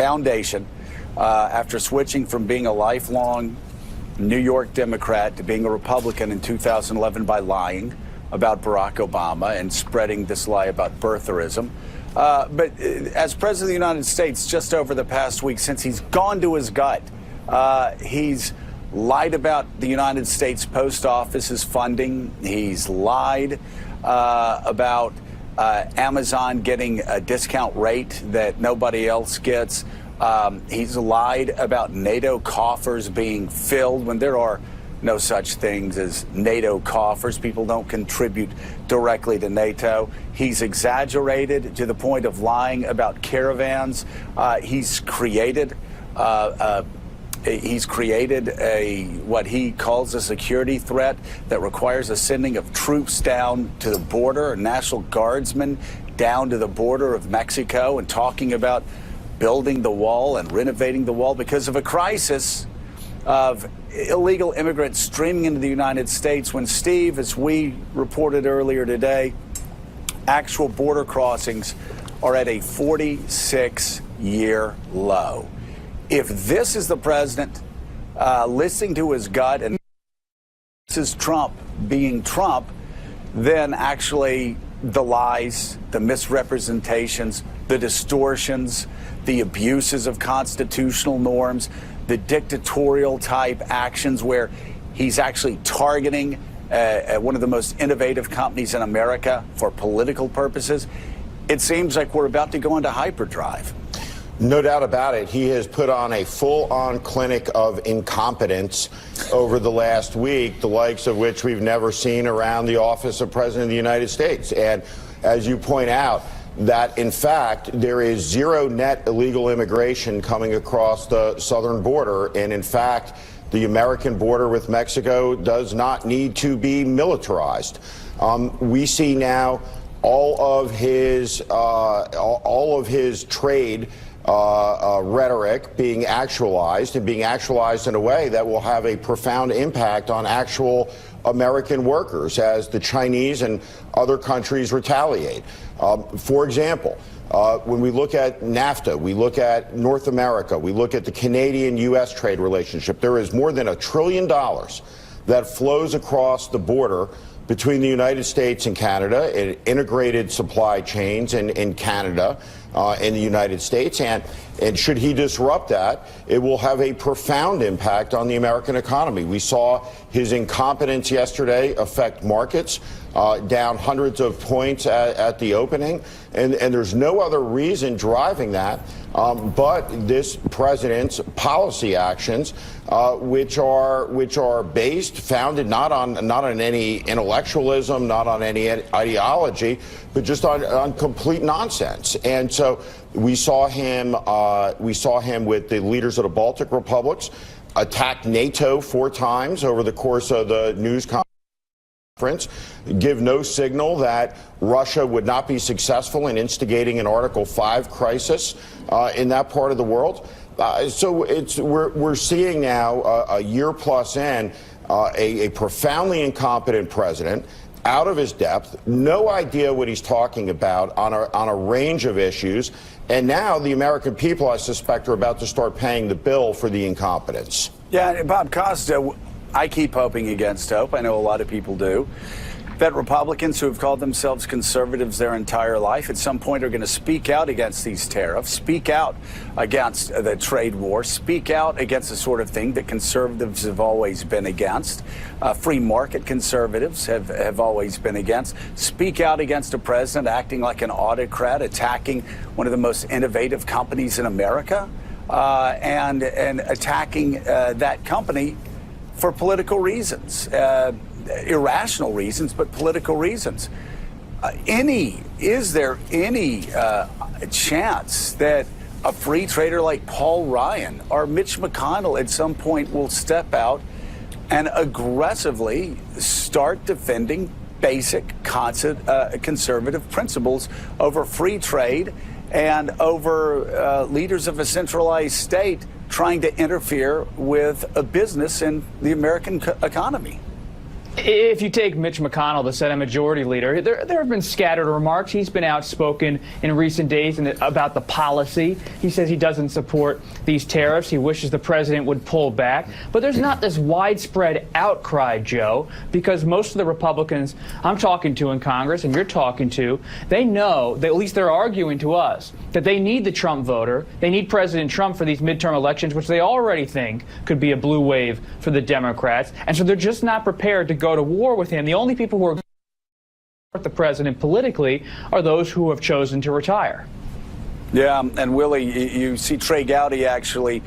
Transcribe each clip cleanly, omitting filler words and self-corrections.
foundation after switching from being a lifelong New York Democrat to being a Republican in 2011 by lying about Barack Obama and spreading this lie about birtherism. But as President of the United States, just over the past week, since he's gone to his gut, he's lied about the United States Post Office's funding. He's lied about Amazon getting a discount rate that nobody else gets. He's lied about NATO coffers being filled when there are no such things as NATO coffers. People don't contribute directly to NATO. He's exaggerated to the point of lying about caravans. He's created what he calls a security threat that requires the sending of troops down to the border, National Guardsmen down to the border of Mexico, and talking about building the wall and renovating the wall because of a crisis of illegal immigrants streaming into the United States when, Steve, as we reported earlier today, actual border crossings are at a 46-year low. If this is the president listening to his gut and this is Trump being Trump, then actually the lies, the misrepresentations, the distortions, the abuses of constitutional norms, the dictatorial type actions where he's actually targeting one of the most innovative companies in America for political purposes, it seems like we're about to go into hyperdrive. No doubt about it. He has put on a full-on clinic of incompetence over the last week, the likes of which we've never seen around the office of President of the United States. And as you point out, that in fact there is zero net illegal immigration coming across the southern border, and in fact the American border with Mexico does not need to be militarized. We see now all of his trade rhetoric being actualized, and being actualized in a way that will have a profound impact on actual American workers as the Chinese and other countries retaliate. For example, when we look at NAFTA, we look at North America, we look at the Canadian-U.S. trade relationship, there is more than $1 trillion that flows across the border between the United States and Canada, in integrated supply chains in Canada and the United States. And should he disrupt that, it will have a profound impact on the American economy. We saw his incompetence yesterday affect markets, down hundreds of points at the opening. And there's no other reason driving that but this president's policy actions, which are based, founded not on any intellectualism, not on any ideology, but just on complete nonsense. And so we saw him with the leaders of the Baltic republics attack NATO 4 times over the course of the news conference, give no signal that Russia would not be successful in instigating an Article 5 crisis in that part of the world. So we're seeing now, a year plus in, a profoundly incompetent president, out of his depth, no idea what he's talking about on a range of issues. And now the American people, I suspect, are about to start paying the bill for the incompetence. Yeah, Bob Costa, I keep hoping against hope. I know a lot of people do. That Republicans who have called themselves conservatives their entire life at some point are going to speak out against these tariffs, speak out against the trade war, speak out against the sort of thing that conservatives have always been against. Free market conservatives have always been against. Speak out against a president acting like an autocrat, attacking one of the most innovative companies in America, and attacking that company for political reasons. Irrational reasons, but political reasons. Is there any chance that a free trader like Paul Ryan or Mitch McConnell at some point will step out and aggressively start defending basic conservative principles over free trade and over leaders of a centralized state trying to interfere with a business in the American economy? If you take Mitch McConnell, the Senate Majority Leader, there have been scattered remarks. He's been outspoken in recent days about the policy. He says he doesn't support these tariffs. He wishes the president would pull back. But there's not this widespread outcry, Joe, because most of the Republicans I'm talking to in Congress and you're talking to, they know, at least they're arguing to us, that they need the Trump voter. They need President Trump for these midterm elections, which they already think could be a blue wave for the Democrats. And so they're just not prepared to go to war with him. The only people who are going to support the president politically are those who have chosen to retire. Yeah, and Willie, you see Trey Gowdy actually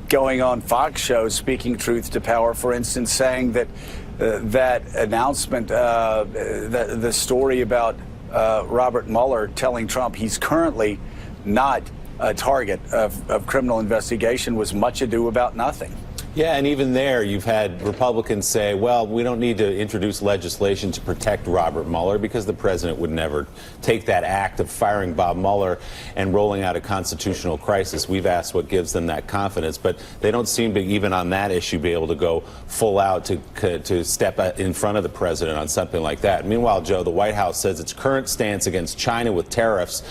going on Fox shows, speaking truth to power, for instance, saying that that announcement, the story about Robert Mueller telling Trump he's currently not a target of criminal investigation was much ado about nothing. Yeah, and even there, you've had Republicans say, well, we don't need to introduce legislation to protect Robert Mueller because the president would never take that act of firing Bob Mueller and rolling out a constitutional crisis. We've asked what gives them that confidence, but they don't seem to, even on that issue, be able to go full out to step in front of the president on something like that. Meanwhile, Joe, the White House says its current stance against China with tariffs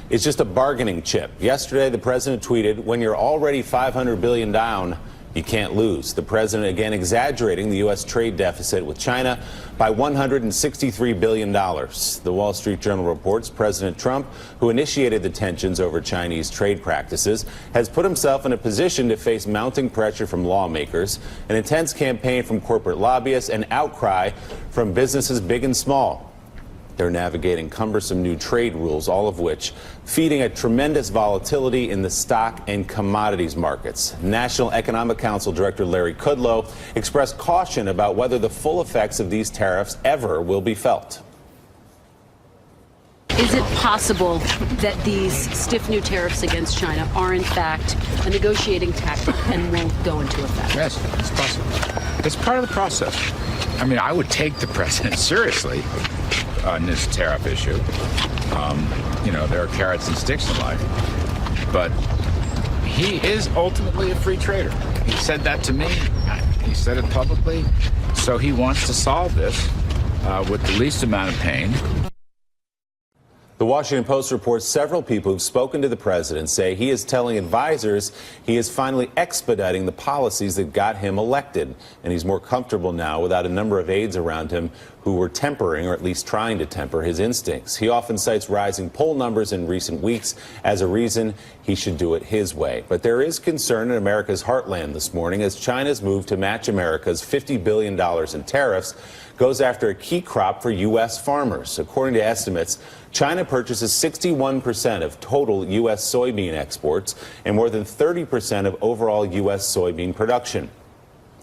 is just a bargaining chip. Yesterday, the president tweeted, when you're already $500 billion down, you can't lose. The president again exaggerating the U.S. trade deficit with China by $163 billion. The Wall Street Journal reports President Trump, who initiated the tensions over Chinese trade practices, has put himself in a position to face mounting pressure from lawmakers, an intense campaign from corporate lobbyists, and outcry from businesses big and small. They're navigating cumbersome new trade rules, all of which feeding a tremendous volatility in the stock and commodities markets. National Economic Council Director Larry Kudlow expressed caution about whether the full effects of these tariffs ever will be felt. Is it possible that these stiff new tariffs against China are in fact a negotiating tactic and will go into effect? Yes, it's possible. It's part of the process. I mean, I would take the president seriously on this tariff issue. You know, there are carrots and sticks in life, but he is ultimately a free trader. He said that to me. He said it publicly. So he wants to solve this with the least amount of pain. The Washington Post reports several people who've spoken to the president say he is telling advisors he is finally expediting the policies that got him elected. And he's more comfortable now without a number of aides around him who were tempering, or at least trying to temper, his instincts. He often cites rising poll numbers in recent weeks as a reason he should do it his way. But there is concern in America's heartland this morning as China's move to match America's $50 billion in tariffs goes after a key crop for U.S. farmers. According to estimates, China purchases 61% of total U.S. soybean exports and more than 30% of overall U.S. soybean production.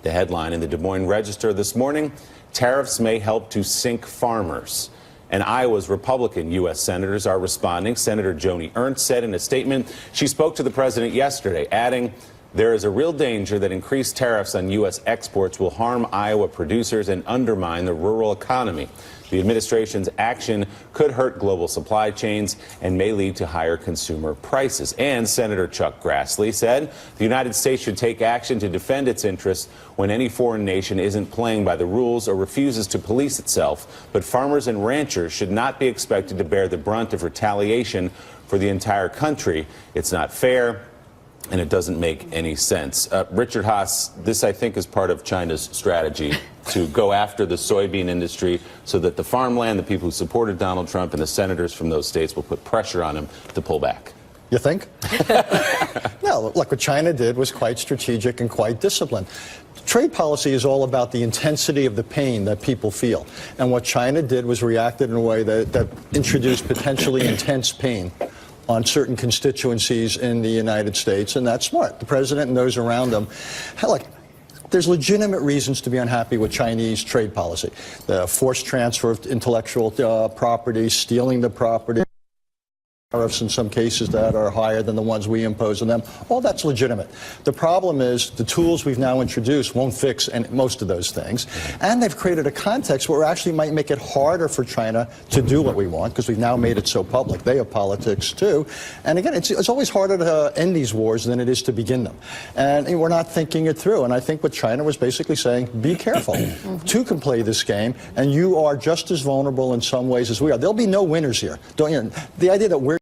The headline in the Des Moines Register this morning, tariffs may help to sink farmers. And Iowa's Republican U.S. senators are responding. Senator Joni Ernst said in a statement she spoke to the president yesterday, adding, there is a real danger that increased tariffs on U.S. exports will harm Iowa producers and undermine the rural economy. The administration's action could hurt global supply chains and may lead to higher consumer prices. And Senator Chuck Grassley said the United States should take action to defend its interests when any foreign nation isn't playing by the rules or refuses to police itself. But farmers and ranchers should not be expected to bear the brunt of retaliation for the entire country. It's not fair, and it doesn't make any sense. Richard Haas, this, I think, is part of China's strategy to go after the soybean industry so that the farmland, the people who supported Donald Trump, and the senators from those states will put pressure on him to pull back. You think? No, look, what China did was quite strategic and quite disciplined. Trade policy is all about the intensity of the pain that people feel. And what China did was reacted in a way that introduced potentially intense pain on certain constituencies in the United States, and that's smart. The president and those around him, look, there's legitimate reasons to be unhappy with Chinese trade policy. The forced transfer of intellectual property, stealing the property. tariffs in some cases that are higher than the ones we impose on them. All that's legitimate. The problem is the tools we've now introduced won't fix most of those things. And they've created a context where it actually might make it harder for China to do what we want, because we've now made it so public. They have politics too. And again, it's always harder to end these wars than it is to begin them. And we're not thinking it through. And I think what China was basically saying, be careful. Two can play this game, and you are just as vulnerable in some ways as we are. There'll be no winners here. The idea that we're